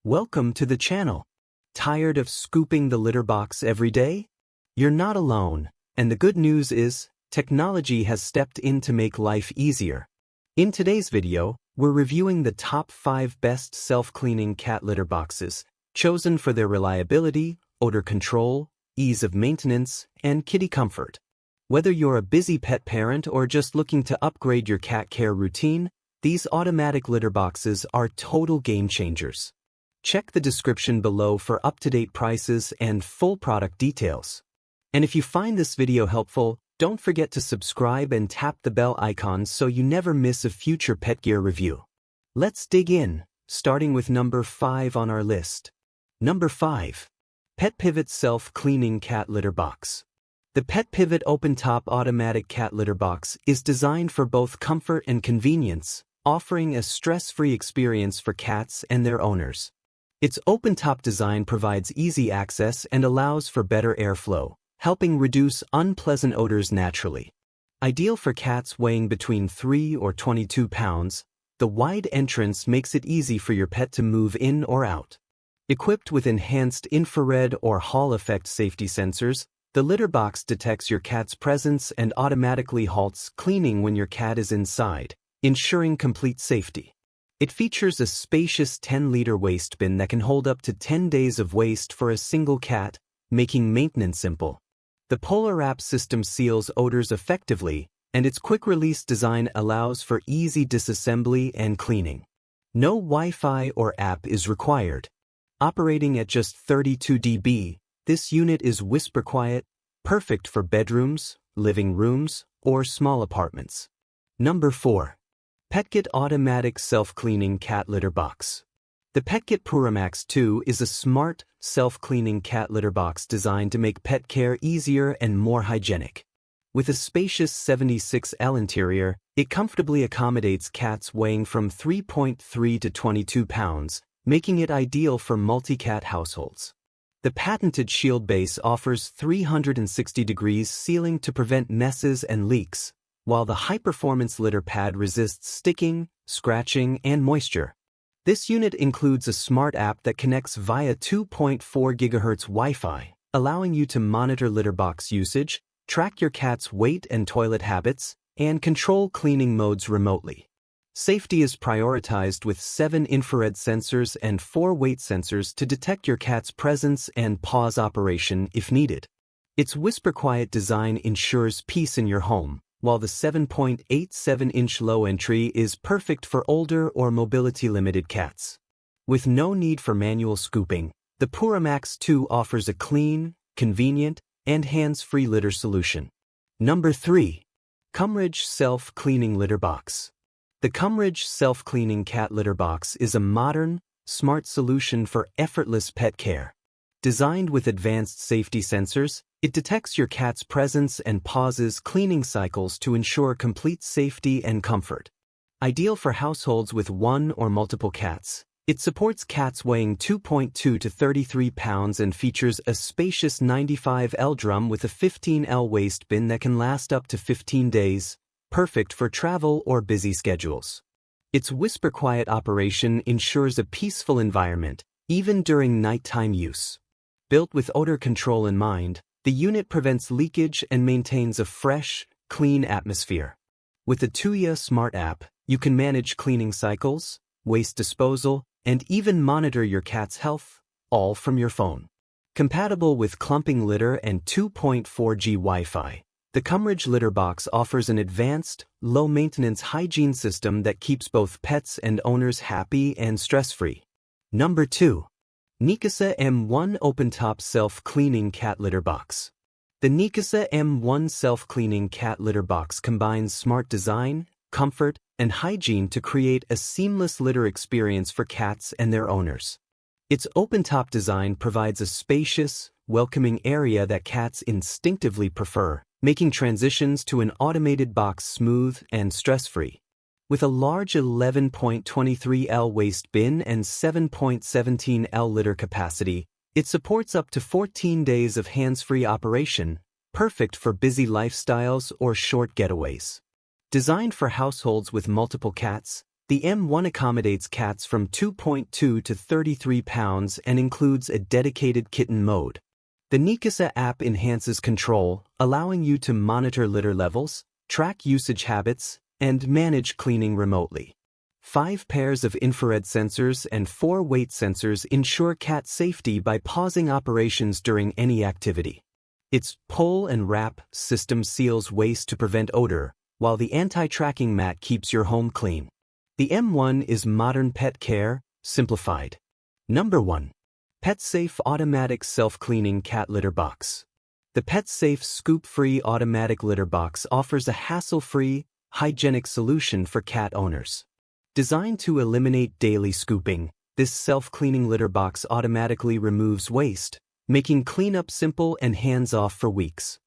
Welcome to the channel. Tired of scooping the litter box every day? You're not alone, and the good news is, technology has stepped in to make life easier. In today's video, we're reviewing the top 5 best self-cleaning cat litter boxes, chosen for their reliability, odor control, ease of maintenance, and kitty comfort. Whether you're a busy pet parent or just looking to upgrade your cat care routine, these automatic litter boxes are total game changers. Check the description below for up-to-date prices and full product details. And if you find this video helpful, don't forget to subscribe and tap the bell icon so you never miss a future pet gear review. Let's dig in, starting with number 5 on our list. Number 5. PetPivot Self-Cleaning Cat Litter Box. The PetPivot open-top automatic cat litter box is designed for both comfort and convenience, offering a stress-free experience for cats and their owners. Its open-top design provides easy access and allows for better airflow, helping reduce unpleasant odors naturally. Ideal for cats weighing between 3 or 22 pounds, the wide entrance makes it easy for your pet to move in or out. Equipped with enhanced infrared or Hall effect safety sensors, the litter box detects your cat's presence and automatically halts cleaning when your cat is inside, ensuring complete safety. It features a spacious 10-liter waste bin that can hold up to 10 days of waste for a single cat, making maintenance simple. The Polar Wrap system seals odors effectively, and its quick-release design allows for easy disassembly and cleaning. No Wi-Fi or app is required. Operating at just 32 dB, this unit is whisper quiet, perfect for bedrooms, living rooms, or small apartments. Number 4. PETKIT Automatic Self-Cleaning Cat Litter Box. The PETKIT PuraMax 2 is a smart, self-cleaning cat litter box designed to make pet care easier and more hygienic. With a spacious 76L interior, it comfortably accommodates cats weighing from 3.3 to 22 pounds, making it ideal for multi-cat households. The patented shield base offers 360 degrees sealing to prevent messes and leaks, while the high-performance litter pad resists sticking, scratching, and moisture. This unit includes a smart app that connects via 2.4 GHz Wi-Fi, allowing you to monitor litter box usage, track your cat's weight and toilet habits, and control cleaning modes remotely. Safety is prioritized with 7 infrared sensors and 4 weight sensors to detect your cat's presence and pause operation if needed. Its whisper-quiet design ensures peace in your home, while the 7.87-inch low entry is perfect for older or mobility-limited cats. With no need for manual scooping, the PuraMax 2 offers a clean, convenient, and hands-free litter solution. Number 3. Cumridge Self-Cleaning Litter Box. The Cumridge Self-Cleaning Cat Litter Box is a modern, smart solution for effortless pet care. Designed with advanced safety sensors, it detects your cat's presence and pauses cleaning cycles to ensure complete safety and comfort. Ideal for households with 1 or multiple cats, it supports cats weighing 2.2 to 33 pounds and features a spacious 95L drum with a 15L waste bin that can last up to 15 days, perfect for travel or busy schedules. Its whisper-quiet operation ensures a peaceful environment, even during nighttime use. Built with odor control in mind, the unit prevents leakage and maintains a fresh, clean atmosphere. With the Tuya Smart app, you can manage cleaning cycles, waste disposal, and even monitor your cat's health, all from your phone. Compatible with clumping litter and 2.4G Wi-Fi, the Cumridge Litter Box offers an advanced, low-maintenance hygiene system that keeps both pets and owners happy and stress-free. Number 2. Nikasa M1 Open-Top Self-Cleaning Cat Litter Box. The Nikasa M1 Self-Cleaning Cat Litter Box combines smart design, comfort, and hygiene to create a seamless litter experience for cats and their owners. Its open-top design provides a spacious, welcoming area that cats instinctively prefer, making transitions to an automated box smooth and stress-free. With a large 11.23L waste bin and 7.17L litter capacity, it supports up to 14 days of hands-free operation, perfect for busy lifestyles or short getaways. Designed for households with multiple cats, The M1 accommodates cats from 2.2 to 33 pounds and includes a dedicated kitten mode. The Nikasa app enhances control, allowing you to monitor litter levels, track usage habits, and manage cleaning remotely. 5 pairs of infrared sensors and 4 weight sensors ensure cat safety by pausing operations during any activity. Its pull and wrap system seals waste to prevent odor, while the anti-tracking mat keeps your home clean. The M1 is modern pet care, simplified. Number 1. PetSafe Automatic Self-Cleaning Cat Litter Box. The PetSafe Scoop-Free Automatic Litter Box offers a hassle-free, hygienic solution for cat owners. Designed to eliminate daily scooping, this self-cleaning litter box automatically removes waste, making cleanup simple and hands-off for weeks.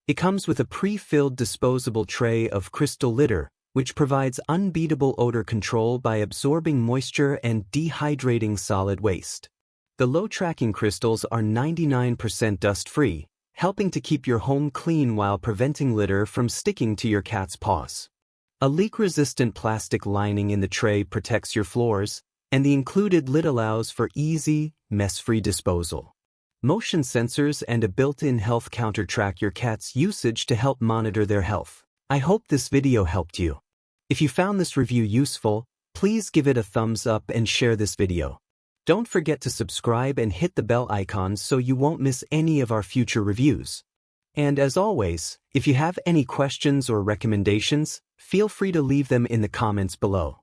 It comes with a pre-filled disposable tray of crystal litter, which provides unbeatable odor control by absorbing moisture and dehydrating solid waste. The low-tracking crystals are 99% dust-free, helping to keep your home clean while preventing litter from sticking to your cat's paws. A leak-resistant plastic lining in the tray protects your floors, and the included lid allows for easy, mess-free disposal. Motion sensors and a built-in health counter track your cat's usage to help monitor their health. I hope this video helped you. If you found this review useful, please give it a thumbs up and share this video. Don't forget to subscribe and hit the bell icon so you won't miss any of our future reviews. And as always, if you have any questions or recommendations, feel free to leave them in the comments below.